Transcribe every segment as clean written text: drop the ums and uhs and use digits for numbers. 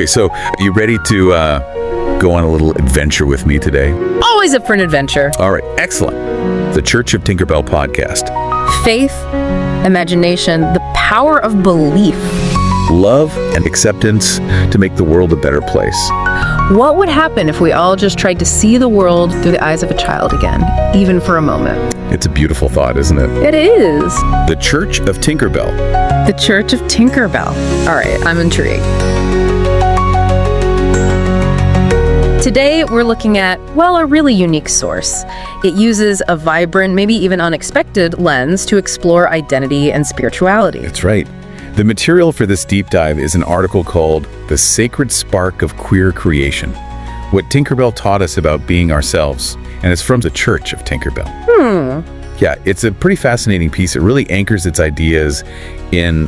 Okay, so you ready to go on a little adventure with me today? Always up for an adventure. All right, excellent. The Church of Tinkerbell podcast. Faith, imagination, the power of belief. Love and acceptance to make the world a better place. What would happen if we all just tried to see the world through the eyes of a child again, even for a moment? It's a beautiful thought, isn't it? It is. The Church of Tinkerbell. The Church of Tinkerbell. All right, I'm intrigued. Today, we're looking at, well, a really unique source. It uses a vibrant, maybe even unexpected lens to explore identity and spirituality. That's right. The material for this deep dive is an article called The Sacred Spark of Queer Creation, What Tinkerbell Taught Us About Being Ourselves, and it's from the Church of Tinkerbell. Yeah, it's a pretty fascinating piece. It really anchors its ideas in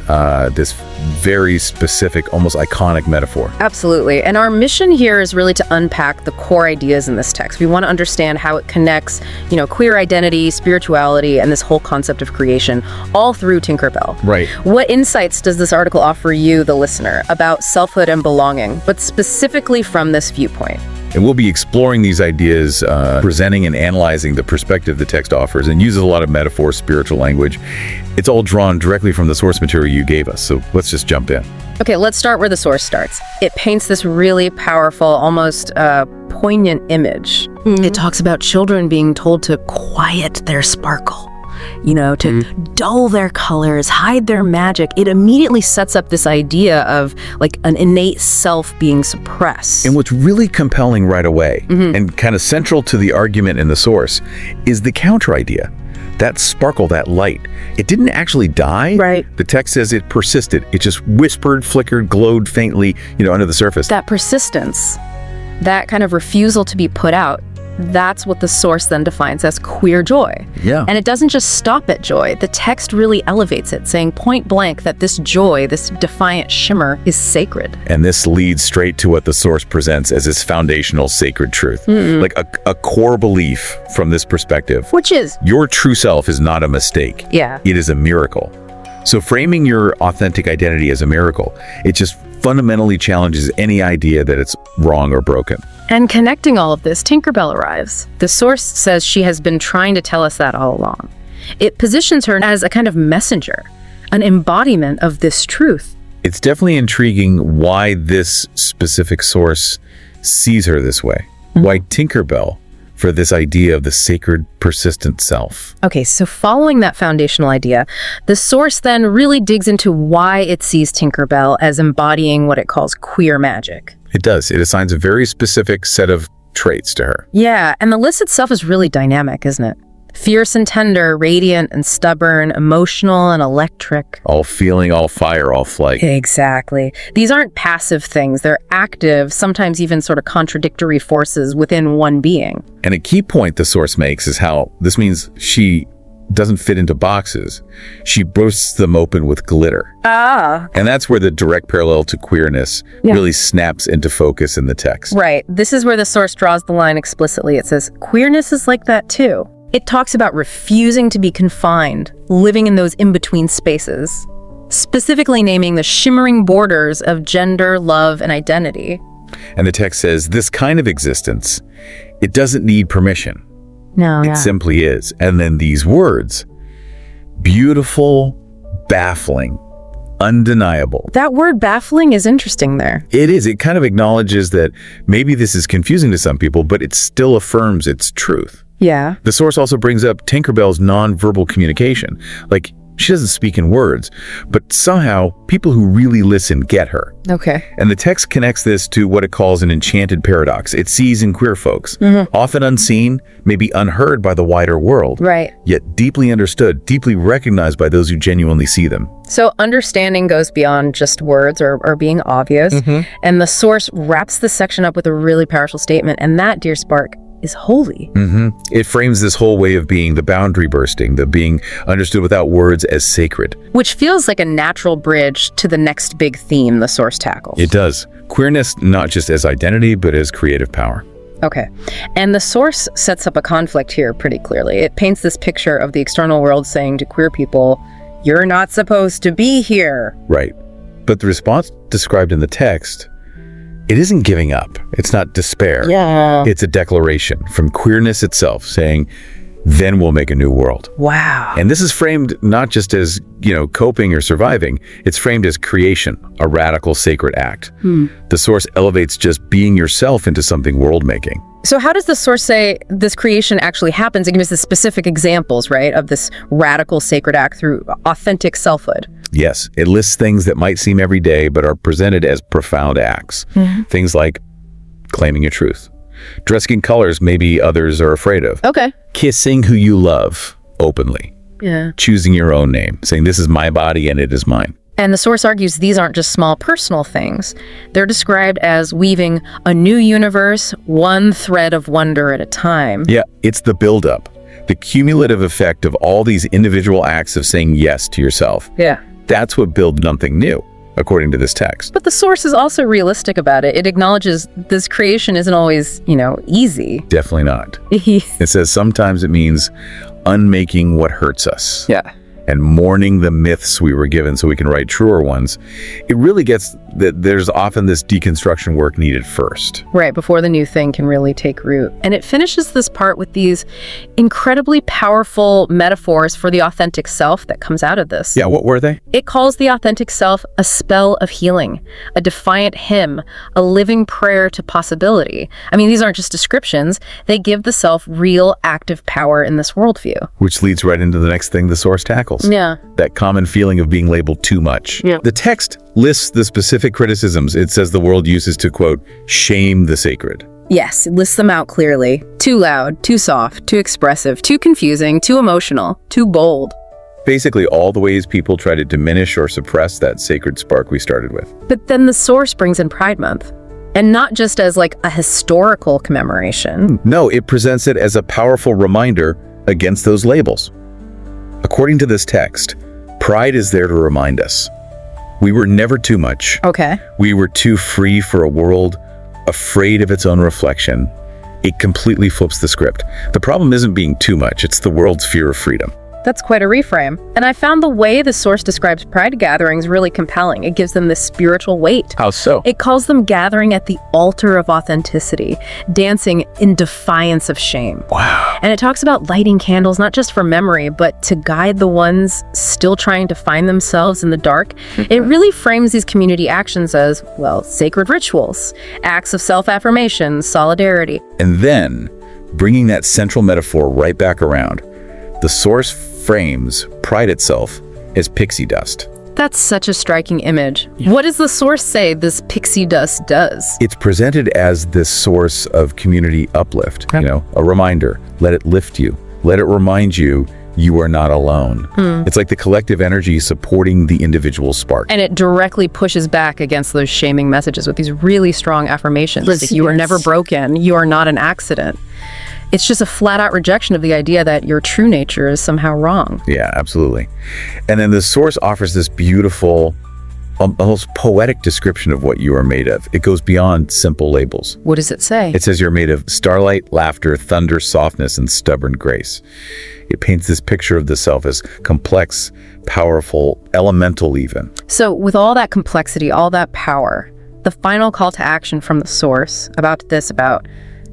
this very specific, almost iconic metaphor. Absolutely. And our mission here is really to unpack the core ideas in this text. We want to understand how it connects, queer identity, spirituality, and this whole concept of creation, all through Tinkerbell. Right. What insights does this article offer you, the listener, about selfhood and belonging, but specifically from this viewpoint? And we'll be exploring these ideas, presenting and analyzing the perspective the text offers, and uses a lot of metaphor, spiritual language. It's all drawn directly from the source material you gave us, so let's just jump in. Okay, let's start where the source starts. It paints this really powerful, almost poignant image. It talks about children being told to quiet their sparkle, to dull their colors, hide their magic. It immediately sets up this idea of like an innate self being suppressed. And what's really compelling right away, and kind of central to the argument in the source, is the counter idea. That sparkle, that light, it didn't actually die. Right. The text says it persisted. It just whispered, flickered, glowed faintly, under the surface. That persistence, that kind of refusal to be put out, that's what the source then defines as queer joy. Yeah. And it doesn't just stop at joy. The text really elevates it, saying point blank that this joy, this defiant shimmer, is sacred. And this leads straight to what the source presents as its foundational sacred truth. Like a core belief from this perspective. Which is? Your true self is not a mistake. Yeah. It is a miracle. So framing your authentic identity as a miracle, it just fundamentally challenges any idea that it's wrong or broken. And connecting all of this, Tinkerbell arrives. The source says she has been trying to tell us that all along. It positions her as a kind of messenger, an embodiment of this truth. It's definitely intriguing why this specific source sees her this way. Why Tinkerbell for this idea of the sacred, persistent self. Okay, so following that foundational idea, the source then really digs into why it sees Tinkerbell as embodying what it calls queer magic. It does. It assigns a very specific set of traits to her. Yeah, and the list itself is really dynamic, isn't it? Fierce and tender, radiant and stubborn, emotional and electric. All feeling, all fire, all flight. Exactly. These aren't passive things. They're active, sometimes even sort of contradictory forces within one being. And a key point the source makes is how this means she doesn't fit into boxes. She bursts them open with glitter. And that's where the direct parallel to queerness really snaps into focus in the text. Right. This is where the source draws the line explicitly. It says, queerness is like that too. It talks about refusing to be confined, living in those in-between spaces, specifically naming the shimmering borders of gender, love, and identity. And the text says, this kind of existence, it doesn't need permission. No, It simply is. And then these words, beautiful, baffling, undeniable. That word baffling is interesting there. It is. It kind of acknowledges that maybe this is confusing to some people, but it still affirms its truth. Yeah. The source also brings up Tinkerbell's nonverbal communication. Like, she doesn't speak in words, but somehow people who really listen get her. Okay. And the text connects this to what it calls an enchanted paradox. It sees in queer folks, often unseen, maybe unheard by the wider world, Right. yet deeply understood, deeply recognized by those who genuinely see them. So understanding goes beyond just words or being obvious. And the source wraps this section up with a really powerful statement. And that, dear Spark, is holy. It frames this whole way of being, the boundary bursting, the being understood without words, as sacred. Which feels like a natural bridge to the next big theme the source tackles. It does. Queerness not just as identity, but as creative power. Okay. And the source sets up a conflict here pretty clearly. It paints this picture of the external world saying to queer people, you're not supposed to be here. Right. But the response described in the text It isn't giving up. It's not despair. Yeah. It's a declaration from queerness itself saying, then we'll make a new world. Wow. And this is framed not just as, coping or surviving. It's framed as creation, a radical sacred act. The source elevates just being yourself into something world-making. So how does the source say this creation actually happens? It gives us specific examples, right, of this radical sacred act through authentic selfhood. Yes, it lists things that might seem everyday but are presented as profound acts. Things like claiming your truth, dressing in colors maybe others are afraid of. Okay. Kissing who you love openly. Yeah. Choosing your own name, saying this is my body and it is mine. And the source argues these aren't just small personal things. They're described as weaving a new universe, one thread of wonder at a time. Yeah, it's the buildup, the cumulative effect of all these individual acts of saying yes to yourself. Yeah. That's what builds something new, according to this text. But the source is also realistic about it. It acknowledges this creation isn't always, easy. Definitely not. It says sometimes it means unmaking what hurts us. Yeah. And mourning the myths we were given so we can write truer ones. It really gets that there's often this deconstruction work needed first. Right, before the new thing can really take root. And it finishes this part with these incredibly powerful metaphors for the authentic self that comes out of this. Yeah, what were they? It calls the authentic self a spell of healing, a defiant hymn, a living prayer to possibility. I mean, these aren't just descriptions. They give the self real active power in this worldview. Which leads right into the next thing the source tackles. Yeah. That common feeling of being labeled too much. Yeah. The text lists the specific criticisms it says the world uses to, quote, shame the sacred. Yes, it lists them out clearly. Too loud, too soft, too expressive, too confusing, too emotional, too bold. Basically all the ways people try to diminish or suppress that sacred spark we started with. But then the source brings in Pride Month. And not just as like a historical commemoration. No, it presents it as a powerful reminder against those labels. According to this text, pride is there to remind us. We were never too much. Okay. We were too free for a world afraid of its own reflection. It completely flips the script. The problem isn't being too much, it's the world's fear of freedom. That's quite a reframe. And I found the way the source describes pride gatherings really compelling. It gives them this spiritual weight. How so? It calls them gathering at the altar of authenticity, dancing in defiance of shame. Wow. And it talks about lighting candles, not just for memory, but to guide the ones still trying to find themselves in the dark. It really frames these community actions as, well, sacred rituals, acts of self-affirmation, solidarity. And then, bringing that central metaphor right back around, the source frames pride itself as pixie dust. That's such a striking image. Yeah. What does the source say this pixie dust does? It's presented as this source of community uplift, a reminder. Let it lift you. Let it remind you you are not alone. It's like the collective energy supporting the individual spark. And it directly pushes back against those shaming messages with these really strong affirmations. Like, you are never broken. You are not an accident. It's just a flat-out rejection of the idea that your true nature is somehow wrong. Yeah, absolutely. And then the source offers this beautiful, almost poetic description of what you are made of. It goes beyond simple labels. What does it say? It says you're made of starlight, laughter, thunder, softness, and stubborn grace. It paints this picture of the self as complex, powerful, elemental even. So with all that complexity, all that power, the final call to action from the source about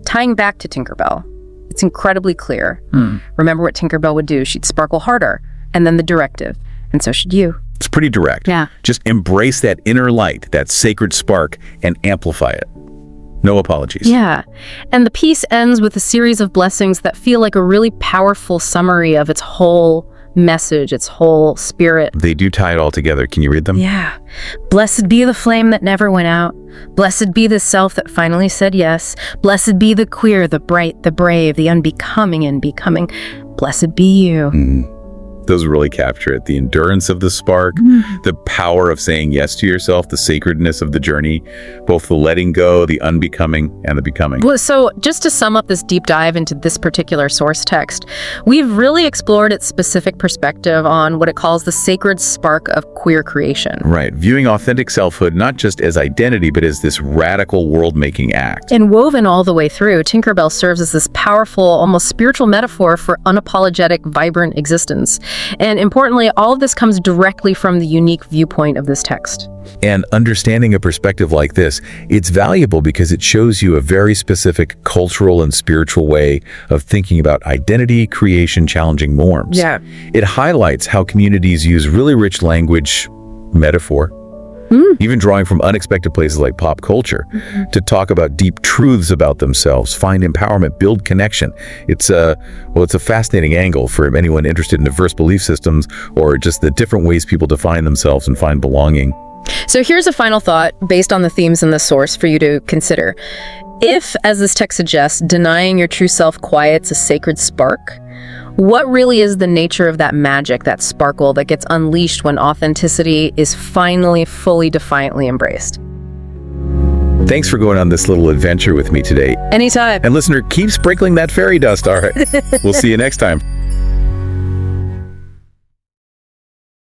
tying back to Tinkerbell, it's incredibly clear. Remember what Tinkerbell would do. She'd sparkle harder, and then the directive, and so should you. It's pretty direct. Yeah. Just embrace that inner light, that sacred spark, and amplify it. No apologies. Yeah. And the piece ends with a series of blessings that feel like a really powerful summary of its whole message, its whole spirit. They do tie it all together. Can you read them? Yeah. Blessed be the flame that never went out. Blessed be the self that finally said yes. Blessed be the queer, the bright, the brave, the unbecoming in becoming. Blessed be you. Those really capture it. The endurance of the spark, the power of saying yes to yourself, the sacredness of the journey, both the letting go, the unbecoming, and the becoming. Well, so just to sum up this deep dive into this particular source text, we've really explored its specific perspective on what it calls the sacred spark of queer creation. Right. Viewing authentic selfhood not just as identity, but as this radical world-making act. And woven all the way through, Tinkerbell serves as this powerful, almost spiritual metaphor for unapologetic, vibrant existence. And importantly, all of this comes directly from the unique viewpoint of this text. And understanding a perspective like this, it's valuable because it shows you a very specific cultural and spiritual way of thinking about identity, creation, challenging norms. Yeah. It highlights how communities use really rich language, metaphor, even drawing from unexpected places like pop culture, to talk about deep truths about themselves, find empowerment, build connection. It's a fascinating angle for anyone interested in diverse belief systems or just the different ways people define themselves and find belonging. So here's a final thought based on the themes in the source for you to consider. If, as this text suggests, denying your true self quiets a sacred spark, what really is the nature of that magic, that sparkle that gets unleashed when authenticity is finally fully defiantly embraced? Thanks for going on this little adventure with me today. Anytime. And listener, keep sprinkling that fairy dust, all right? We'll see you next time.